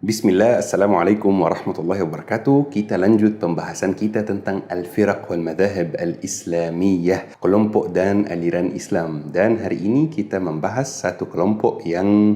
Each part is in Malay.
Bismillah, Assalamualaikum warahmatullahi wabarakatuh. Kita lanjut pembahasan kita tentang Al-Firaq wal Madhahib Al-Islamiyah, kelompok dan aliran Islam. Dan hari ini kita membahas satu kelompok yang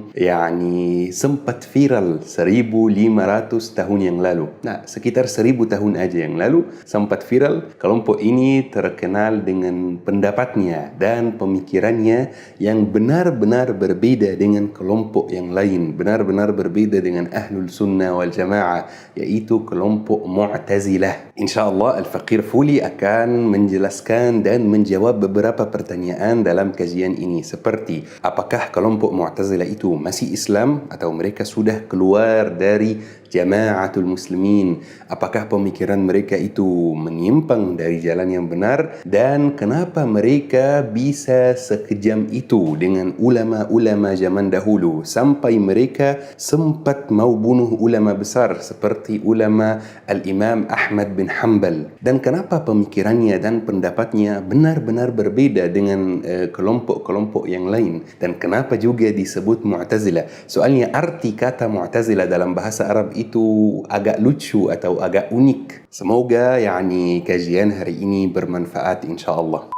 sempat viral 1500 tahun yang lalu. Nah, sekitar 1000 tahun aja yang lalu sempat viral. Kelompok ini terkenal dengan pendapatnya dan pemikirannya yang benar-benar berbeda dengan kelompok yang lain, benar-benar berbeda dengan Ahlul Sunnah wal Jamaah, yaitu kelompok Mu'tazilah. InsyaAllah Al-Faqir Fuli akan menjelaskan dan menjawab beberapa pertanyaan dalam kajian ini, seperti apakah kelompok Mu'tazilah itu masih Islam atau mereka sudah keluar dari Jamaatul Muslimin, apakah pemikiran mereka itu menyimpang dari jalan yang benar, dan kenapa mereka bisa sekejam itu dengan ulama-ulama zaman dahulu sampai mereka sempat mau bunuh ulama besar seperti ulama Al-Imam Ahmad bin Hanbal, dan kenapa pemikirannya dan pendapatnya benar-benar berbeda dengan kelompok-kelompok yang lain, dan kenapa juga disebut Mu'tazilah. Soalnya arti kata Mu'tazilah dalam bahasa Arab itu agak lucu atau agak unik. Semoga kajian hari ini bermanfaat insyaAllah.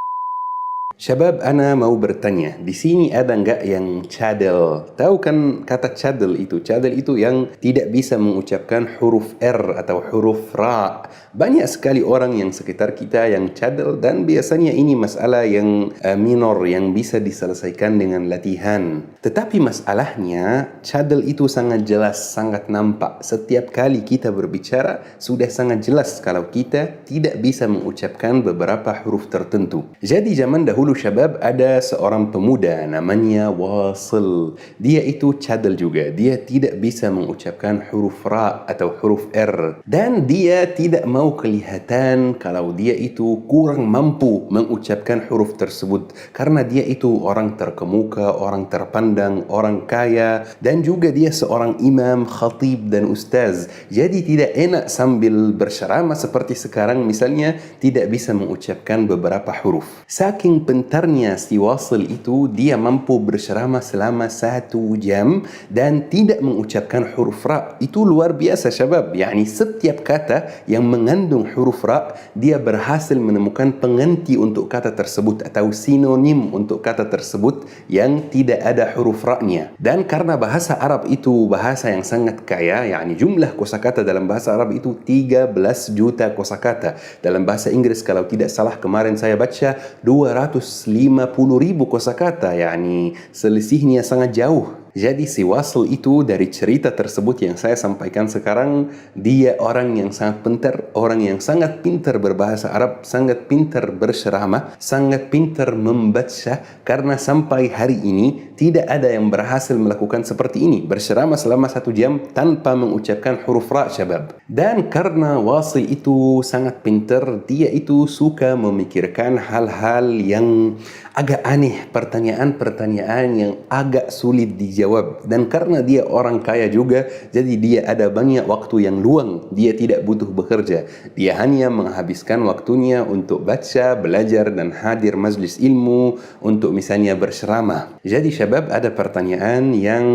Syabab, ana mau bertanya, di sini ada enggak yang cadel? Tahu kan kata cadel itu? Cadel itu yang tidak bisa mengucapkan huruf R atau huruf Ra. Banyak sekali orang yang sekitar kita yang cadel, dan biasanya ini masalah yang minor yang bisa diselesaikan dengan latihan. Tetapi masalahnya, cadel itu sangat jelas, sangat nampak. Setiap kali kita berbicara, sudah sangat jelas kalau kita tidak bisa mengucapkan beberapa huruf tertentu. Jadi zaman dahulu syabab, ada seorang pemuda namanya Wasil. Dia itu cadel juga. Dia tidak bisa mengucapkan huruf Ra atau huruf R. Dan dia tidak mau kelihatan kalau dia itu kurang mampu mengucapkan huruf tersebut. Karena dia itu orang terkemuka, orang terpandang, orang kaya, dan juga dia seorang imam, khatib dan ustaz. Jadi tidak enak sambil berceramah seperti sekarang misalnya tidak bisa mengucapkan beberapa huruf. Saking pintarnya si Wasil itu, dia mampu berceramah selama 1 jam dan tidak mengucapkan huruf Ra. Itu luar biasa syabab. Setiap kata yang mengandung huruf Ra, dia berhasil menemukan pengganti untuk kata tersebut atau sinonim untuk kata tersebut yang tidak ada huruf Ra-nya. Dan karena bahasa Arab itu bahasa yang sangat kaya, jumlah kosakata dalam bahasa Arab itu 13 juta kosakata. Dalam bahasa Inggris kalau tidak salah kemarin saya baca 250,000 kosakata, selisihnya sangat jauh. Jadi si Wasil itu dari cerita tersebut yang saya sampaikan sekarang, dia orang yang sangat pintar, orang yang sangat pintar berbahasa Arab, sangat pintar berceramah, sangat pintar membaca, karena sampai hari ini tidak ada yang berhasil melakukan seperti ini, berceramah selama 1 jam tanpa mengucapkan huruf Ra syabab. Dan karena Wasil itu sangat pintar, dia itu suka memikirkan hal-hal yang agak aneh, pertanyaan-pertanyaan yang agak sulit dijawab. Dan karena dia orang kaya juga, jadi dia ada banyak waktu yang luang. Dia tidak butuh bekerja. Dia hanya menghabiskan waktunya untuk baca, belajar dan hadir majlis ilmu, untuk misalnya berceramah. Jadi syabab, ada pertanyaan yang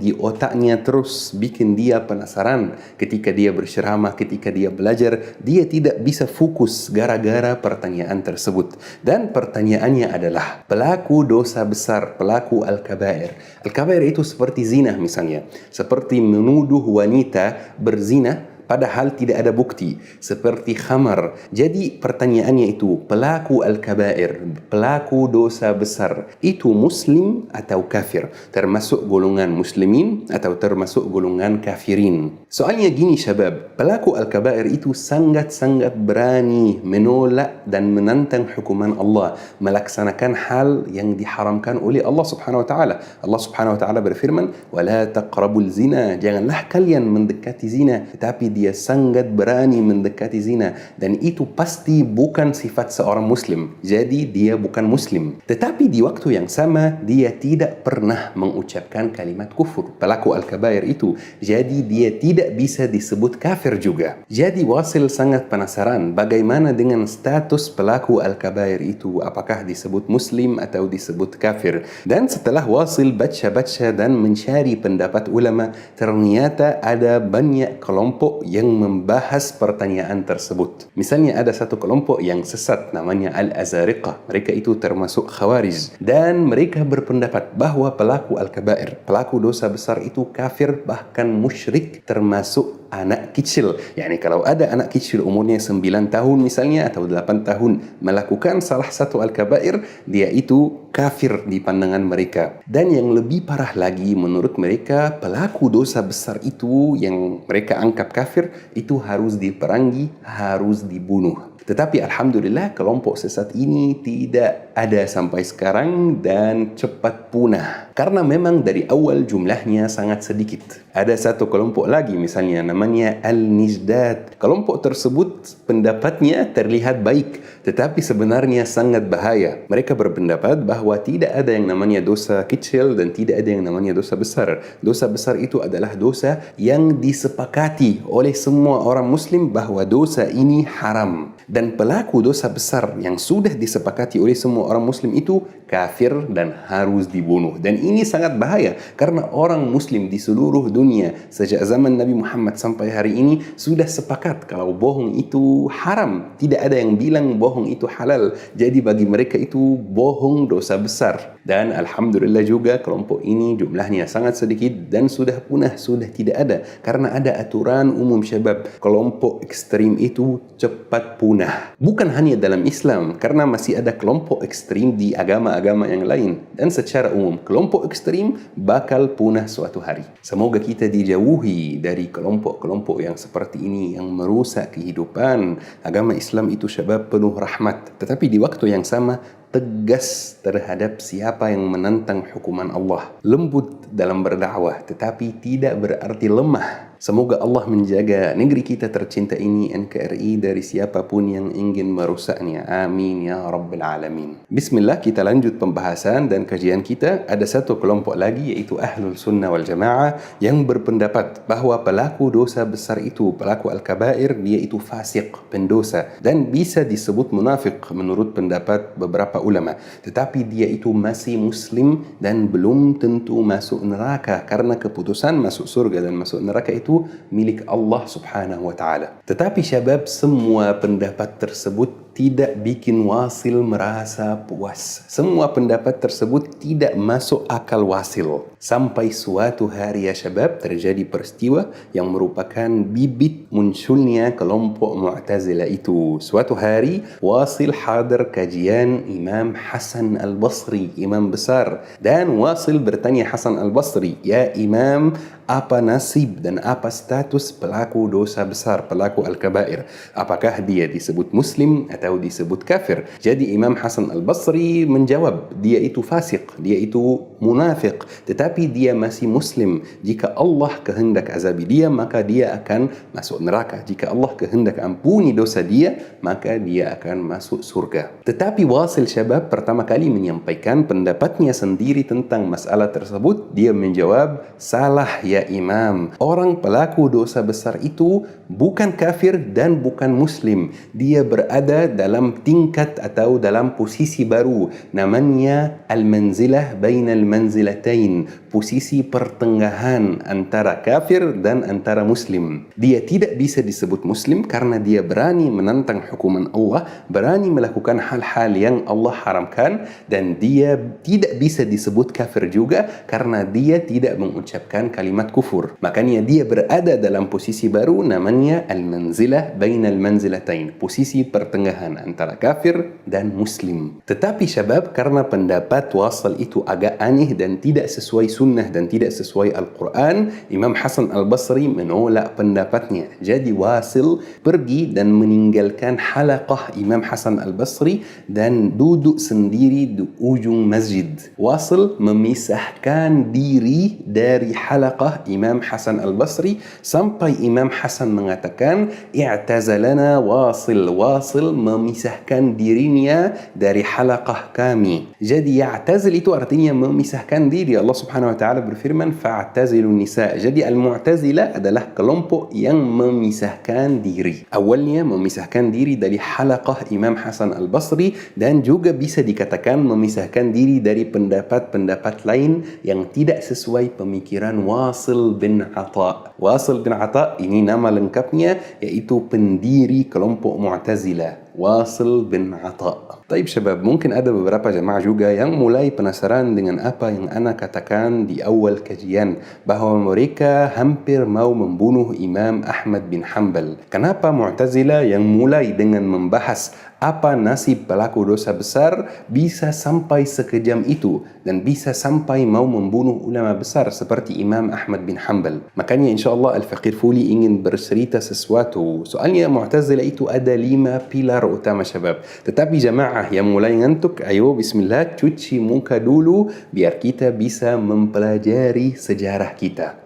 di otaknya terus bikin dia penasaran. Ketika dia berceramah, ketika dia belajar, dia tidak bisa fokus gara-gara pertanyaan tersebut. Dan pertanyaannya adalah, pelaku dosa besar, pelaku Al-Kabair. Al-Kabair itu seperti zina misalnya, seperti menuduh wanita berzina padahal tidak ada bukti, seperti khamar. Jadi pertanyaannya itu, pelaku Al-Kabair, pelaku dosa besar, itu muslim atau kafir? Termasuk golongan muslimin atau termasuk golongan kafirin? Soalnya gini syabab, pelaku Al-Kabair itu sangat-sangat berani menolak dan menantang hukuman Allah, melaksanakan hal yang diharamkan oleh Allah subhanahu wa ta'ala. Allah subhanahu wa ta'ala berfirman, وَلَا تَقْرَبُوا الزِّنَا, janganlah kalian mendekati zina. Tetapi dia sangat berani mendekati zina, dan itu pasti bukan sifat seorang muslim. Jadi dia bukan muslim. Tetapi di waktu yang sama dia tidak pernah mengucapkan kalimat kufur, pelaku al-kabair itu. Jadi dia tidak bisa disebut kafir juga. Jadi Wasil sangat penasaran bagaimana dengan status pelaku al-kabair itu, apakah disebut muslim atau disebut kafir. Dan setelah Wasil baca-baca dan mencari pendapat ulama, ternyata ada banyak kelompok yang membahas pertanyaan tersebut. Misalnya ada satu kelompok yang sesat namanya Al-Azariqah. Mereka itu termasuk Khawarij, dan mereka berpendapat bahwa pelaku al-kabair, pelaku dosa besar itu kafir, bahkan musyrik, termasuk anak kecil. Yani kalau ada anak kecil umurnya 9 tahun misalnya atau 8 tahun melakukan salah satu al-kabair, dia itu kafir di pandangan mereka. Dan yang lebih parah lagi menurut mereka, pelaku dosa besar itu yang mereka anggap kafir itu harus diperangi, harus dibunuh. Tetapi alhamdulillah kelompok sesat ini tidak ada sampai sekarang dan cepat punah. Karena memang dari awal jumlahnya sangat sedikit. Ada satu kelompok lagi misalnya namanya Al-Nijdad. Kelompok tersebut pendapatnya terlihat baik, tetapi sebenarnya sangat bahaya. Mereka berpendapat bahwa tidak ada yang namanya dosa kecil dan tidak ada yang namanya dosa besar. Dosa besar itu adalah dosa yang disepakati oleh semua orang muslim bahwa dosa ini haram. Dan pelaku dosa besar yang sudah disepakati oleh semua orang muslim itu kafir dan harus dibunuh. Dan ini sangat bahaya karena orang muslim di seluruh dunia sejak zaman Nabi Muhammad sampai hari ini sudah sepakat kalau bohong itu haram. Tidak ada yang bilang bohong itu halal. Jadi bagi mereka itu bohong dosa besar. Dan alhamdulillah juga kelompok ini jumlahnya sangat sedikit dan sudah punah, sudah tidak ada. Karena ada aturan umum syabab, kelompok ekstrim itu cepat punah. Bukan hanya dalam Islam, karena masih ada kelompok ekstrim di agama-agama yang lain. Dan secara umum, kelompok ekstrim bakal punah suatu hari. Semoga kita dijauhi dari kelompok-kelompok yang seperti ini yang merusak kehidupan. Agama Islam itu syabab penuh rahmat. Tetapi di waktu yang sama, tegas terhadap siapa yang menentang hukuman Allah. Lembut dalam berdakwah, tetapi tidak berarti lemah. Semoga Allah menjaga negeri kita tercinta ini, NKRI, dari siapapun yang ingin merusaknya. Amin ya Rabbil Alamin. Bismillah, kita lanjut pembahasan dan kajian kita. Ada satu kelompok lagi, yaitu Ahlul Sunnah wal Jamaah, yang berpendapat bahwa pelaku dosa besar itu, pelaku al-kabair, dia itu fasik, pendosa, dan bisa disebut munafik menurut pendapat beberapa ulama. Tetapi dia itu masih muslim dan belum tentu masuk neraka, karena keputusan masuk surga dan masuk neraka itu milik Allah subhanahu wa ta'ala. Tetapi syabab, semua pendapat tersebut tidak bikin Wasil merasa puas. Semua pendapat tersebut tidak masuk akal Wasil. Sampai suatu hari ya syabab, terjadi peristiwa yang merupakan bibit munculnya kelompok Mu'tazilah itu. Suatu hari Wasil hadir kajian Imam Hasan Al-Basri, imam besar. Dan Wasil bertanya Hasan Al-Basri, "Ya Imam, apa nasib dan apa status pelaku dosa besar, pelaku al-kabair? Apakah dia disebut muslim atau disebut kafir?" Jadi Imam Hasan Al-Basri menjawab, dia itu fasik, dia itu munafik, tetapi dia masih muslim. Jika Allah kehendak azabi dia, maka dia akan masuk neraka. Jika Allah kehendak ampuni dosa dia, maka dia akan masuk surga. Tetapi Wasil syabab pertama kali menyampaikan pendapatnya sendiri tentang masalah tersebut. Dia menjawab, "Salah ya Imam, orang pelaku dosa besar itu bukan kafir dan bukan muslim. Dia berada dalam tingkat atau dalam posisi baru, namanya al-manzilah bainal manzilatain, posisi pertengahan antara kafir dan antara muslim. Dia tidak bisa disebut muslim karena dia berani menentang hukuman Allah, berani melakukan hal-hal yang Allah haramkan, dan dia tidak bisa disebut kafir juga karena dia tidak mengucapkan kalimat kufur. Makanya dia berada dalam posisi baru, namanya al-manzilah bainal manzilatain, posisi pertengahan antara kafir dan muslim." Tetapi syabab, karena pendapat Wasil itu agak aneh dan tidak sesuai sunnah sunnah dan tidak sesuai Al-Quran, Imam Hasan Al-Basri menolak pendapatnya. Jadi Wasil pergi dan meninggalkan halaqah Imam Hasan Al-Basri dan duduk sendiri di ujung masjid. Wasil memisahkan diri dari halaqah Imam Hasan Al-Basri sampai Imam Hasan mengatakan i'tazalana Wasil. Wasil memisahkan dirinya dari halaqah kami. Jadi ya'tazil itu artinya memisahkan diri. Allah Subhanahu wa taala berfirman fa'tazilun nisa. Jadi al-mu'tazilah adalah kelompok yang memisahkan diri. Awalnya memisahkan diri dari halaqah Imam Hasan Al-Basri dan juga bisa dikatakan memisahkan diri dari pendapat-pendapat lain yang tidak sesuai pemikiran Wasil bin Atha. Wasil bin Atha ini nama lengkapnya yaitu pendiri kelompok Mu'tazilah. Wasil bin Atha. Taib syabab, mungkin ada beberapa jemaah juga yang mulai penasaran dengan apa yang ana katakan di awal kajian, bahawa mereka hampir mau membunuh Imam Ahmad bin Hanbal. Kenapa Mu'tazilah yang mulai dengan membahas apa nasib pelaku dosa besar bisa sampai sekejam itu dan bisa sampai mau membunuh ulama besar seperti Imam Ahmad bin Hanbal? Makanya insyaAllah Al-Faqir Fuli ingin bercerita sesuatu. Soalnya Mu'tazilah itu ada 5 pilar utama syabab. Tetapi jamaah yang mulai ngantuk, ayo bismillah cuci muka dulu biar kita bisa mempelajari sejarah kita.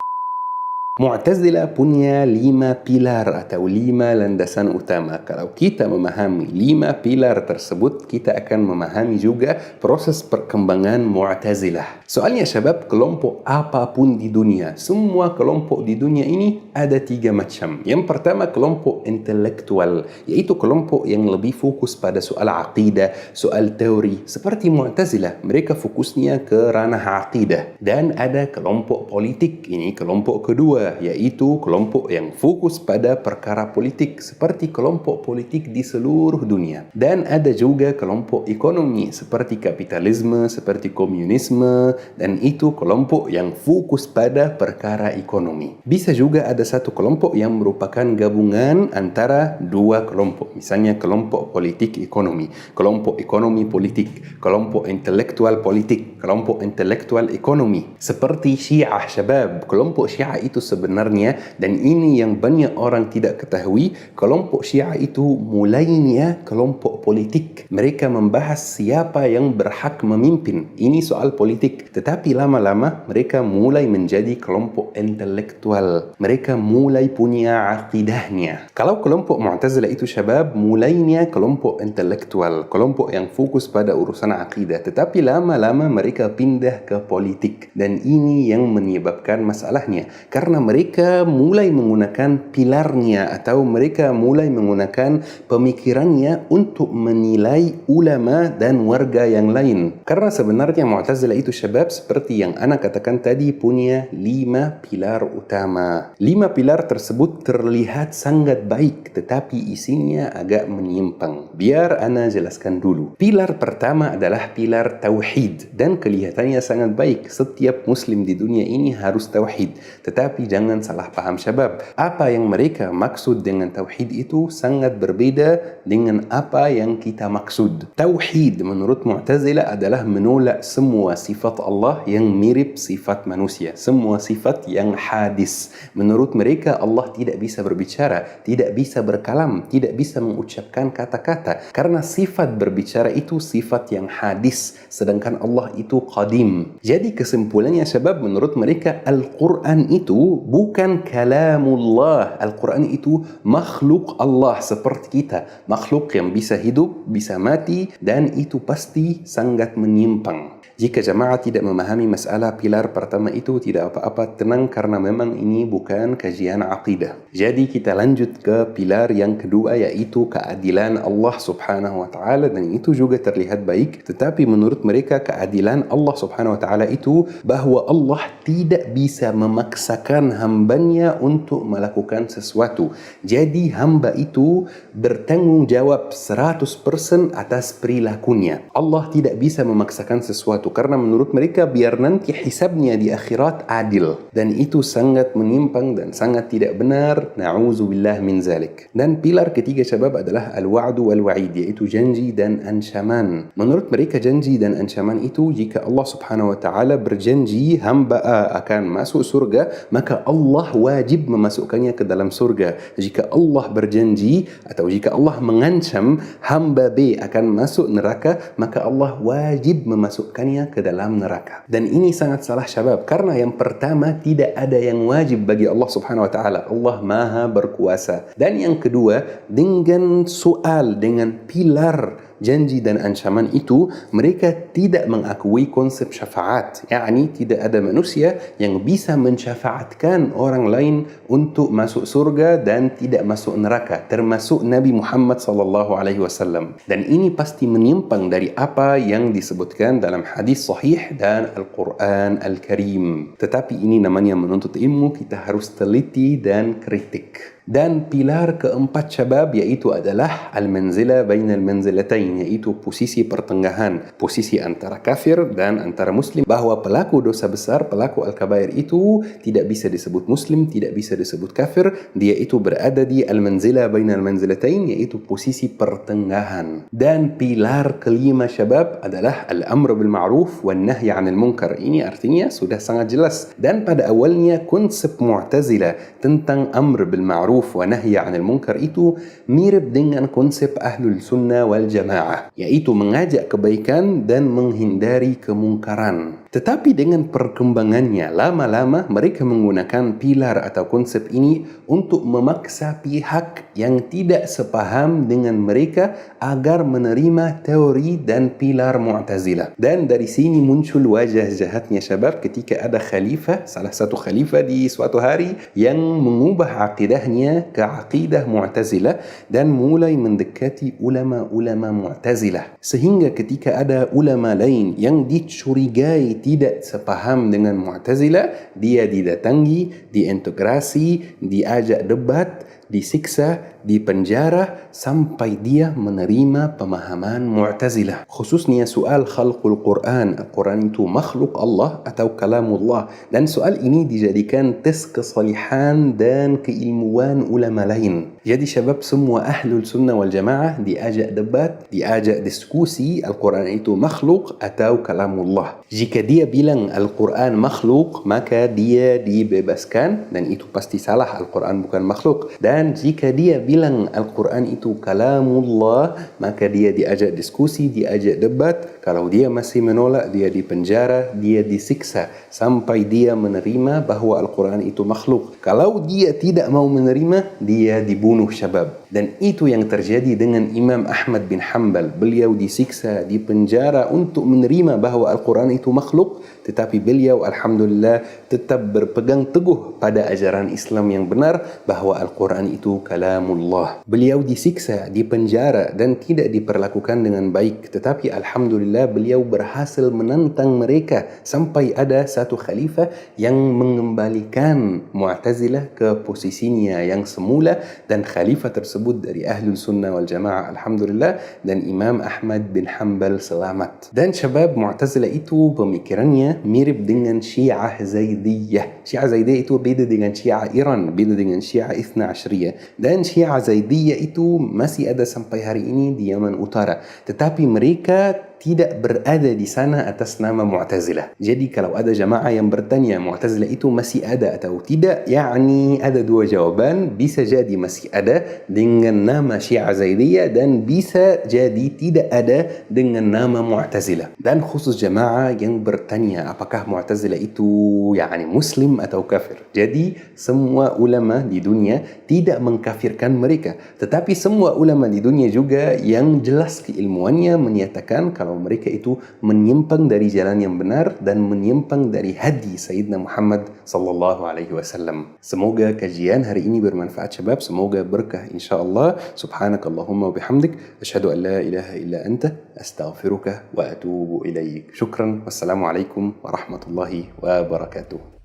Mu'tazilah punya 5 pilar atau 5 landasan utama. Kalau kita memahami 5 pilar tersebut, kita akan memahami juga proses perkembangan Mu'tazilah. Soalnya syabab, kelompok apapun di dunia, semua kelompok di dunia ini ada 3 macam. Yang pertama kelompok intelektual, yaitu kelompok yang lebih fokus pada soal aqidah, soal teori. Seperti Mu'tazilah, mereka fokusnya ke ranah aqidah. Dan ada kelompok politik, ini kelompok kedua, yaitu kelompok yang fokus pada perkara politik seperti kelompok politik di seluruh dunia. Dan ada juga kelompok ekonomi seperti kapitalisme, seperti komunisme, dan itu kelompok yang fokus pada perkara ekonomi. Bisa juga ada satu kelompok yang merupakan gabungan antara 2 kelompok, misalnya kelompok politik ekonomi, kelompok ekonomi politik, kelompok intelektual politik, kelompok intelektual ekonomi. Seperti Syiah syabab, kelompok Syiah itu sebenarnya, dan ini yang banyak orang tidak ketahui, kelompok Syiah itu mulainya kelompok politik. Mereka membahas siapa yang berhak memimpin. Ini soal politik. Tetapi lama-lama mereka mulai menjadi kelompok intelektual. Mereka mulai punya aqidahnya. Kalau kelompok Mu'tazilah itu syabab, mulainya kelompok intelektual, kelompok yang fokus pada urusan aqidah. Tetapi lama-lama mereka pindah ke politik. Dan ini yang menyebabkan masalahnya. Karena mereka mulai menggunakan pilarnya atau mereka mulai menggunakan pemikirannya untuk menilai ulama dan warga yang lain. Karena sebenarnya Mu'tazilah itu syabab seperti yang ana katakan tadi punya 5 pilar utama. 5 pilar tersebut terlihat sangat baik tetapi isinya agak menyimpang. Biar ana jelaskan dulu. Pilar pertama adalah pilar tauhid dan kelihatannya sangat baik. Setiap muslim di dunia ini harus tauhid. Tetapi jangan salah paham syabab. Apa yang mereka maksud dengan tauhid itu sangat berbeda dengan apa yang kita maksud. Tauhid menurut Mu'tazilah adalah menolak semua sifat Allah yang mirip sifat manusia. Semua sifat yang hadis. Menurut mereka Allah tidak bisa berbicara, tidak bisa berkalam, tidak bisa mengucapkan kata-kata. Karena sifat berbicara itu sifat yang hadis. Sedangkan Allah itu qadim. Jadi kesimpulannya syabab, menurut mereka Al-Quran itu bukan kalamullah. Al-Quran itu makhluk Allah seperti kita. Makhluk yang bisa hidup, bisa mati, dan itu pasti sangat menyimpang. Jika jemaah tidak memahami masalah pilar pertama itu, tidak apa-apa, tenang karena memang ini bukan kajian aqidah. Jadi kita lanjut ke pilar yang kedua, yaitu keadilan Allah Subhanahu wa taala, dan itu juga terlihat baik. Tetapi menurut mereka keadilan Allah Subhanahu wa taala itu bahwa Allah tidak bisa memaksakan hambanya untuk melakukan sesuatu. Jadi hamba itu bertanggung jawab 100% atas perilakunya. Allah tidak bisa memaksakan sesuatu. sesuatu karena menurut mereka biar nanti hisabnya di akhirat adil, dan itu sangat menyimpang dan sangat tidak benar. Na'udzubillah min zalik. Dan pilar ketiga syabab adalah al-wa'du wal-wa'id, yaitu janji dan ancaman. Menurut mereka janji dan ancaman itu, jika Allah Subhanahu wa taala berjanji hamba A akan masuk surga, maka Allah wajib memasukkannya ke dalam surga. Jika Allah berjanji atau jika Allah mengancam hamba B akan masuk neraka, maka Allah wajib memasukkannya ke dalam neraka. Dan ini sangat salah syabab, karena yang pertama, tidak ada yang wajib bagi Allah Subhanahu wa taala. Allah Maha berkuasa. Dan yang kedua, dengan soal, dengan pilar janji dan ancaman itu, mereka tidak mengakui konsep syafaat. yakni tidak ada manusia yang bisa mensyafaatkan orang lain untuk masuk surga dan tidak masuk neraka, termasuk Nabi Muhammad SAW. Dan ini pasti menyimpang dari apa yang disebutkan dalam hadis sahih dan Al-Quran Al-Karim. Tetapi ini namanya menuntut ilmu, kita harus teliti dan kritik. Dan pilar keempat syabab yaitu adalah al-manzilah bainal manzilatain, yaitu posisi pertengahan, posisi antara kafir dan antara muslim, bahwa pelaku dosa besar, pelaku al-kabair itu tidak bisa disebut muslim, tidak bisa disebut kafir, dia itu berada di al-manzilah bainal manzilatain, yaitu posisi pertengahan. Dan pilar kelima syabab adalah al-amr bil ma'ruf wan nahy 'anil munkar. Ini artinya sudah sangat jelas. Dan pada awalnya konsep Mu'tazilah tentang amr bil ma'ruf wa nahy 'anil munkar itu mirip dengan konsep Ahlul Sunnah wal Jamaah, yaitu mengajak kebaikan dan menghindari kemungkaran. Tetapi dengan perkembangannya, lama-lama mereka menggunakan pilar atau konsep ini untuk memaksa pihak yang tidak sepaham dengan mereka agar menerima teori dan pilar Mu'tazilah. Dan dari sini muncul wajah jahatnya syabab ketika ada khalifah, salah satu khalifah di suatu hari, yang mengubah akidahnya ke akidah Mu'tazilah dan mulai mendekati ulama-ulama Mu'tazilah. Sehingga ketika ada ulama lain yang dicurigai tidak sepaham dengan Mu'tazilah, dia didatangi, diintegrasi, diajak debat, disiksa, dipenjara sampai dia menerima pemahaman Mu'tazilah. Khususnya soal khalqul Quran, Al-Quran itu makhluk Allah atau kalamullah. Dan soal ini dijadikan tes kesalihan dan keilmuan ulama lain. Jadi syabab semua Ahlul Sunnah wal Jamaah diajak debat, diajak diskusi Al-Quran itu makhluk atau kalamullah. Jika dia bilang Al-Quran makhluk, maka dia dibebaskan, dan itu pasti salah, Al-Quran bukan makhluk. Dan jika dia bilang Al-Quran itu kalamullah, maka dia diajak diskusi, diajak debat. Kalau dia masih menolak, dia dipenjara, dia disiksa sampai dia menerima bahwa Al-Quran itu makhluk. Kalau dia tidak mau menerima, dia dibunuh syabab. Dan itu yang terjadi dengan Imam Ahmad bin Hanbal. Beliau disiksa, dipenjara untuk menerima bahwa Al-Quran itu makhluk, tetapi beliau alhamdulillah tetap berpegang teguh pada ajaran Islam yang benar bahwa Al-Quran itu kalamullah. Beliau disiksa, dipenjara dan tidak diperlakukan dengan baik, tetapi alhamdulillah beliau berhasil menantang mereka sampai ada satu khalifah yang mengembalikan Mu'tazilah ke posisinya yang semula, dan khalifah tersebut dari Ahlul Sunnah wal Jamaah alhamdulillah, dan Imam Ahmad bin Hanbal selamat. Dan syabab Mu'tazilah itu pemikirannya mirip dengan Syiah Zaidiyah. Syiah Zaidiyah itu beda dengan Syiah Iran, beda dengan Syiah Ithna Ashriyah. Dan Syiah Zaidiyah itu masih ada sampai hari ini di Yaman Utara, tetapi mereka tidak berada di sana atas nama Mu'tazilah. Jadi kalau ada jamaah yang bertanya Mu'tazilah itu masih ada atau tidak, yakni ada dua jawaban. Bisa jadi masih ada dengan nama Syiah Zaidiyah, dan bisa jadi tidak ada dengan nama Mu'tazilah. Dan khusus jamaah yang bertanya apakah Mu'tazilah itu yakni muslim atau kafir. Jadi semua ulama di dunia tidak mengkafirkan mereka, tetapi semua ulama di dunia juga yang jelas keilmuannya menyatakan kalau mereka itu menyimpang dari jalan yang benar dan menyimpang dari hadi Sayyidina Muhammad sallallahu alaihi wasallam. Semoga kajian hari ini bermanfaat syabab, semoga berkah insyaallah. Subhanakallahumma wa bihamdik, asyhadu an la ilaha illa anta, astaghfiruka wa atubu ilaik. Syukran. Wassalamualaikum warahmatullahi wabarakatuh.